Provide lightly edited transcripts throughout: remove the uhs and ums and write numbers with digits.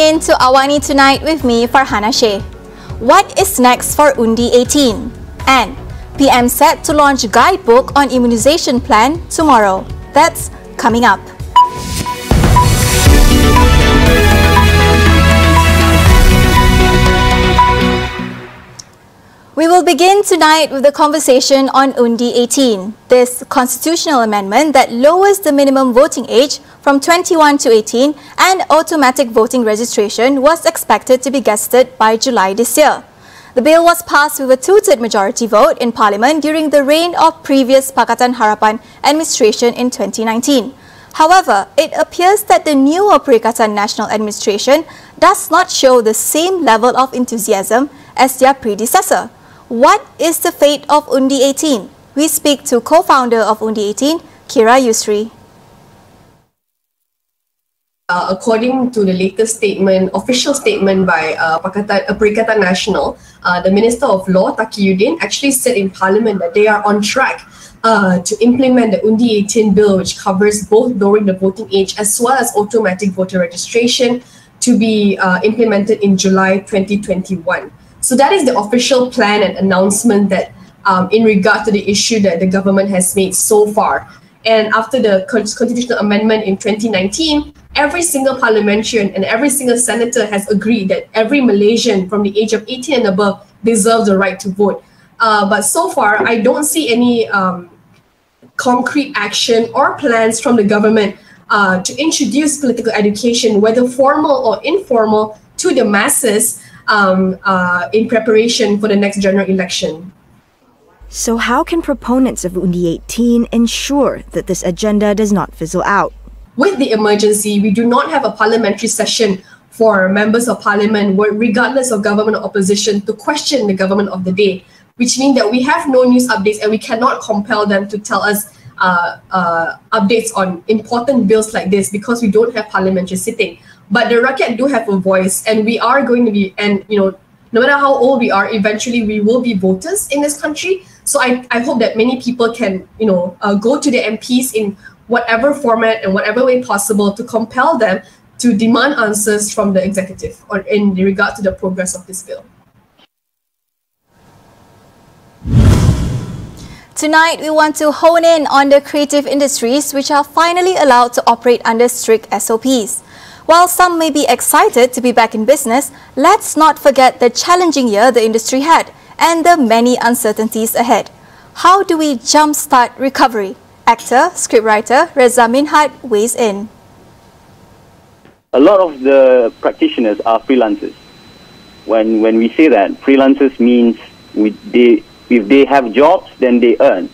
tuning in to AWANI Tonight with me, Farhana Sheikh. What is next for Undi 18? And PM set to launch guidebook on immunisation plan tomorrow. That's coming up. We will begin tonight with the conversation on Undi 18, this constitutional amendment that lowers the minimum voting age from 21 to 18 and automatic voting registration was expected to be gazetted by July this year. The bill was passed with a two-third majority vote in Parliament during the reign of previous Pakatan Harapan administration in 2019. However, it appears that the newer Perikatan Nasional administration does not show the same level of enthusiasm as their predecessor. What is the fate of Undi 18? We speak to co-founder of Undi 18, Kira Yusri. According to the latest statement, official statement by Perikatan Nasional, the Minister of Law, Takiyuddin, actually said in Parliament that they are on track to implement the Undi 18 bill, which covers both lowering the voting age as well as automatic voter registration, to be implemented in July 2021. So that is the official plan and announcement that in regard to the issue that the government has made so far. And after the constitutional amendment in 2019, every single parliamentarian and every single senator has agreed that every Malaysian from the age of 18 and above deserves the right to vote. But so far, I don't see any concrete action or plans from the government to introduce political education, whether formal or informal, to the masses in preparation for the next general election. So how can proponents of Undi 18 ensure that this agenda does not fizzle out? With the emergency, we do not have a parliamentary session for members of parliament, regardless of government or opposition, to question the government of the day, which means that we have no news updates and we cannot compel them to tell us updates on important bills like this because we don't have parliamentary sitting. But the Rakyat do have a voice, and we are going to be, and no matter how old we are, eventually we will be voters in this country. So I hope that many people can, go to the MPs in whatever format and whatever way possible to compel them to demand answers from the executive or in regard to the progress of this bill. Tonight, we want to hone in on the creative industries which are finally allowed to operate under strict SOPs. While some may be excited to be back in business, let's not forget the challenging year the industry had and the many uncertainties ahead. How do we jumpstart recovery? Actor, scriptwriter Reza Minhad weighs in. A lot of the practitioners are freelancers. When we say that, freelancers means if they have jobs, then they earn.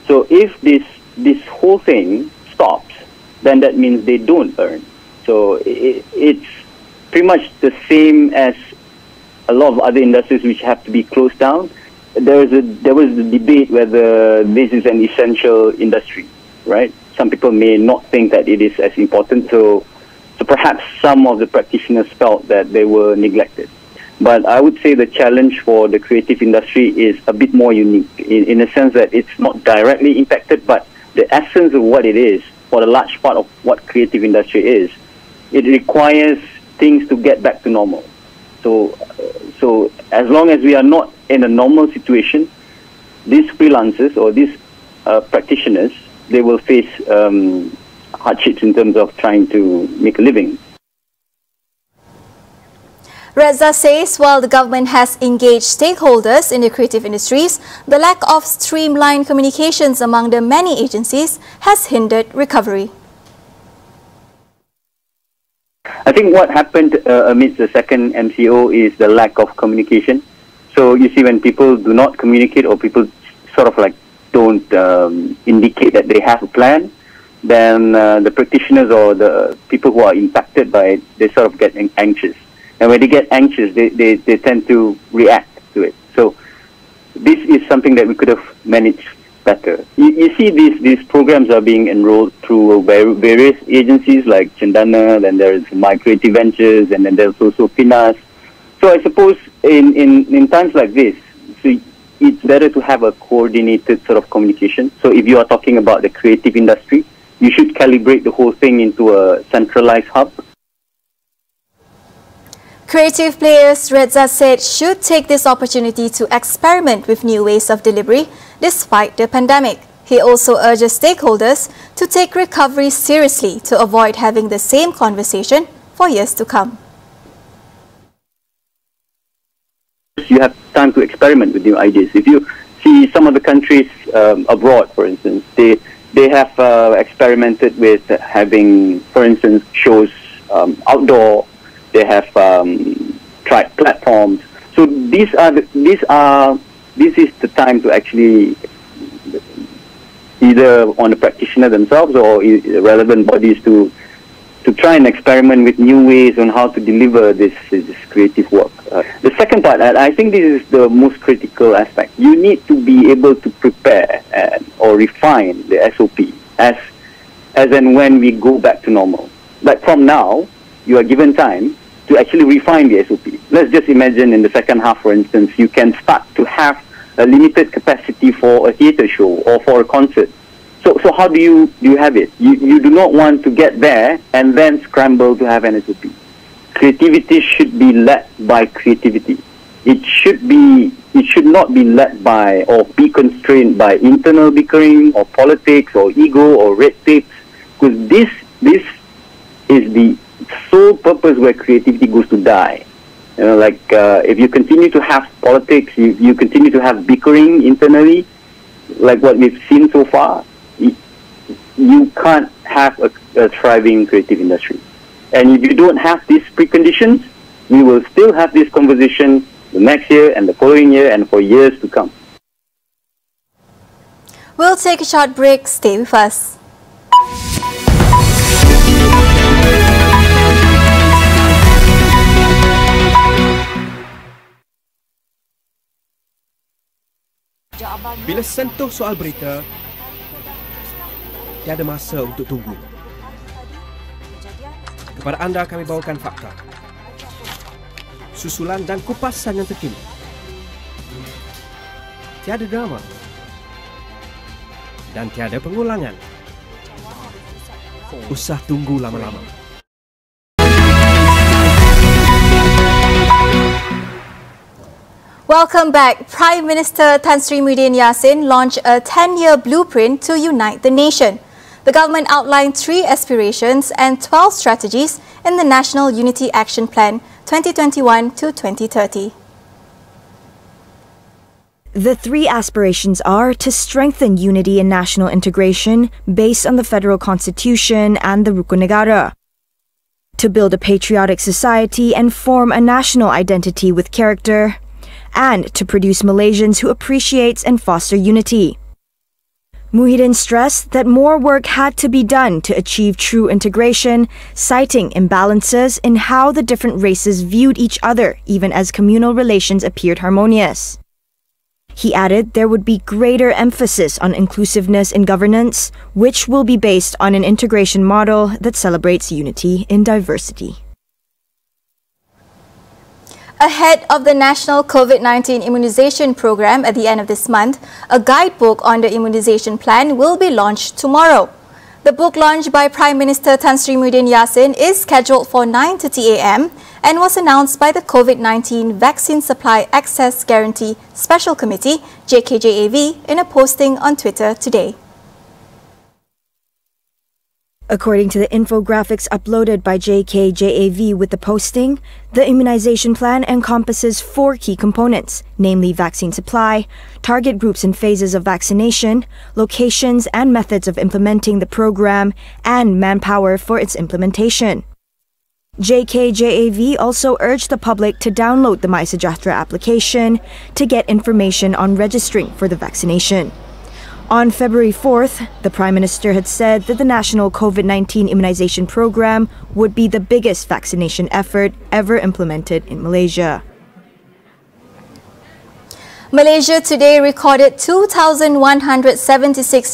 So if this whole thing stops, then that means they don't earn. So it's pretty much the same as a lot of other industries which have to be closed down. There was the debate whether this is an essential industry, right? Some people may not think that it is as important, so perhaps some of the practitioners felt that they were neglected. But I would say the challenge for the creative industry is a bit more unique in a sense that it's not directly impacted, but the essence of what it is, for a large part of what creative industry is, it requires things to get back to normal. So as long as we are not in a normal situation, these freelancers or these practitioners, they will face hardships in terms of trying to make a living. Reza says while the government has engaged stakeholders in the creative industries, the lack of streamlined communications among the many agencies has hindered recovery. I think what happened amidst the second MCO is the lack of communication. So you see, when people do not communicate or people sort of like don't indicate that they have a plan, then the practitioners or the people who are impacted by it, they sort of get anxious. And when they get anxious, they tend to react to it. So this is something that we could have managed better. You see these programs are being enrolled through various agencies like Cendana, then there's My Creative Ventures, and then there's also Pinas. So I suppose in times like this, so it's better to have a coordinated sort of communication. So if you are talking about the creative industry, you should calibrate the whole thing into a centralized hub. Creative players, Reza said, should take this opportunity to experiment with new ways of delivery despite the pandemic. He also urges stakeholders to take recovery seriously to avoid having the same conversation for years to come. You have time to experiment with new ideas. If you see some of the countries abroad, for instance, they have experimented with having, for instance, shows outdoor. They have tried platforms. So this is the time to actually either on the practitioner themselves or relevant bodies to try and experiment with new ways on how to deliver this creative work. The second part, I think this is the most critical aspect. You need to be able to prepare or refine the SOP as and when we go back to normal. Like from now, you are given time to actually refine the SOP. Let's just imagine in the second half, for instance, you can start to have a limited capacity for a theatre show or for a concert. So how do you have it? You do not want to get there and then scramble to have an SOP. Creativity should be led by creativity. It should not be led by or be constrained by internal bickering or politics or ego or red tapes, because this is the sole purpose where creativity goes to die. You know, like if you continue to have politics, you continue to have bickering internally, like what we've seen so far, you can't have a thriving creative industry. And if you don't have these preconditions, we will still have this conversation the next year and the following year and for years to come. We'll take a short break. Stay with us. Bila sentuh soal berita, tiada masa untuk tunggu. Kepada anda kami bawakan fakta, susulan dan kupasan yang terkini. Tiada drama dan tiada pengulangan. Usah tunggu lama-lama. Welcome back. Prime Minister Tan Sri Muhyiddin Yassin launched a 10-year blueprint to unite the nation. The government outlined 3 aspirations and 12 strategies in the National Unity Action Plan 2021 to 2030. The 3 aspirations are to strengthen unity and national integration based on the Federal Constitution and the Rukun Negara, to build a patriotic society and form a national identity with character, and to produce Malaysians who appreciate and foster unity. Muhyiddin stressed that more work had to be done to achieve true integration, citing imbalances in how the different races viewed each other even as communal relations appeared harmonious. He added there would be greater emphasis on inclusiveness in governance, which will be based on an integration model that celebrates unity in diversity. Ahead of the national COVID-19 immunisation program at the end of this month, a guidebook on the immunisation plan will be launched tomorrow. The book launched by Prime Minister Tan Sri Muhyiddin Yassin is scheduled for 9:30 a.m. and was announced by the COVID-19 Vaccine Supply Access Guarantee Special Committee, JKJAV, in a posting on Twitter today. According to the infographics uploaded by JKJAV with the posting, the immunization plan encompasses 4 key components, namely vaccine supply, target groups and phases of vaccination, locations and methods of implementing the program, and manpower for its implementation. JKJAV also urged the public to download the MySejahtera application to get information on registering for the vaccination. On February 4th, the Prime Minister had said that the national COVID-19 immunization program would be the biggest vaccination effort ever implemented in Malaysia. Malaysia today recorded 2,176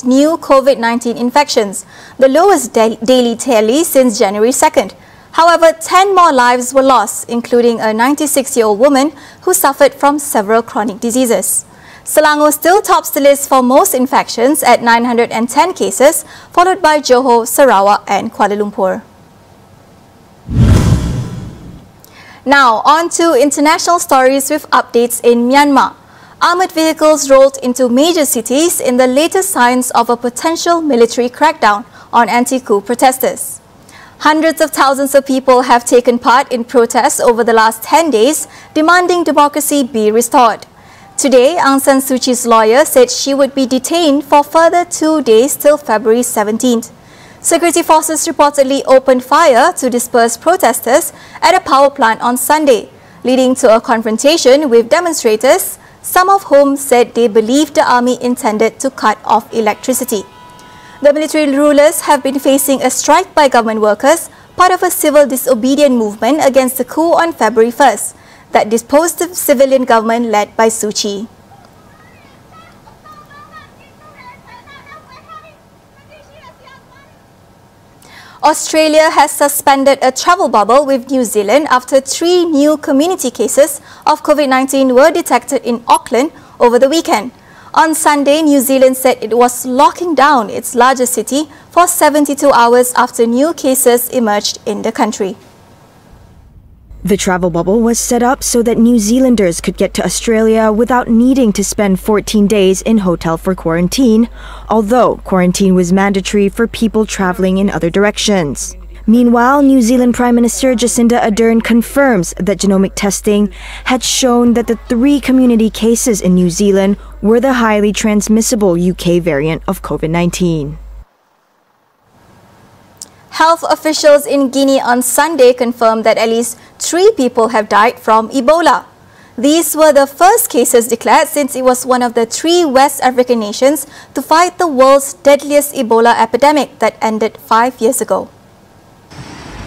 new COVID-19 infections, the lowest daily tally since January 2nd. However, 10 more lives were lost, including a 96-year-old woman who suffered from several chronic diseases. Selangor still tops the list for most infections at 910 cases, followed by Johor, Sarawak and Kuala Lumpur. Now, on to international stories with updates in Myanmar. Armoured vehicles rolled into major cities in the latest signs of a potential military crackdown on anti-coup protesters. Hundreds of thousands of people have taken part in protests over the last 10 days, demanding democracy be restored. Today, Aung San Suu Kyi's lawyer said she would be detained for further 2 days till February 17th. Security forces reportedly opened fire to disperse protesters at a power plant on Sunday, leading to a confrontation with demonstrators, some of whom said they believed the army intended to cut off electricity. The military rulers have been facing a strike by government workers, part of a civil disobedience movement against the coup on February 1st that disposed the civilian government led by Suu Kyi. Australia has suspended a travel bubble with New Zealand after 3 new community cases of COVID-19 were detected in Auckland over the weekend. On Sunday, New Zealand said it was locking down its largest city for 72 hours after new cases emerged in the country. The travel bubble was set up so that New Zealanders could get to Australia without needing to spend 14 days in hotel for quarantine, although quarantine was mandatory for people travelling in other directions. Meanwhile, New Zealand Prime Minister Jacinda Ardern confirms that genomic testing had shown that the 3 community cases in New Zealand were the highly transmissible UK variant of COVID-19. Health officials in Guinea on Sunday confirmed that at least 3 people have died from Ebola. These were the first cases declared since it was one of the 3 West African nations to fight the world's deadliest Ebola epidemic that ended 5 years ago.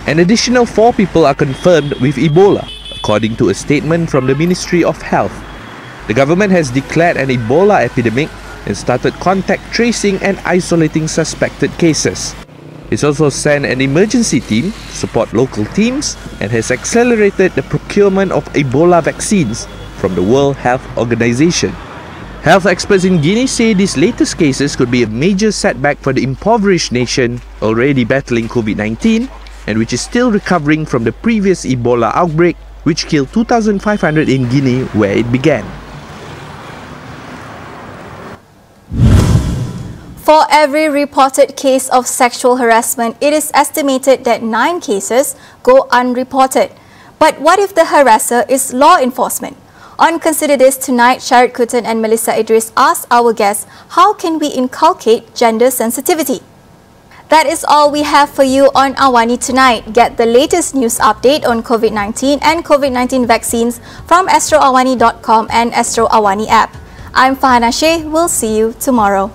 An additional 4 people are confirmed with Ebola, according to a statement from the Ministry of Health. The government has declared an Ebola epidemic and started contact tracing and isolating suspected cases. It's also sent an emergency team to support local teams and has accelerated the procurement of Ebola vaccines from the World Health Organization. Health experts in Guinea say these latest cases could be a major setback for the impoverished nation already battling COVID-19 and which is still recovering from the previous Ebola outbreak, which killed 2,500 in Guinea where it began. For every reported case of sexual harassment, it is estimated that 9 cases go unreported. But what if the harasser is law enforcement? On Consider This tonight, Sharit Kutan and Melissa Idris asked our guests, how can we inculcate gender sensitivity? That is all we have for you on AWANI tonight. Get the latest news update on COVID-19 and COVID-19 vaccines from astroawani.com and Astro Awani app. I'm Farhana Sheikh. We'll see you tomorrow.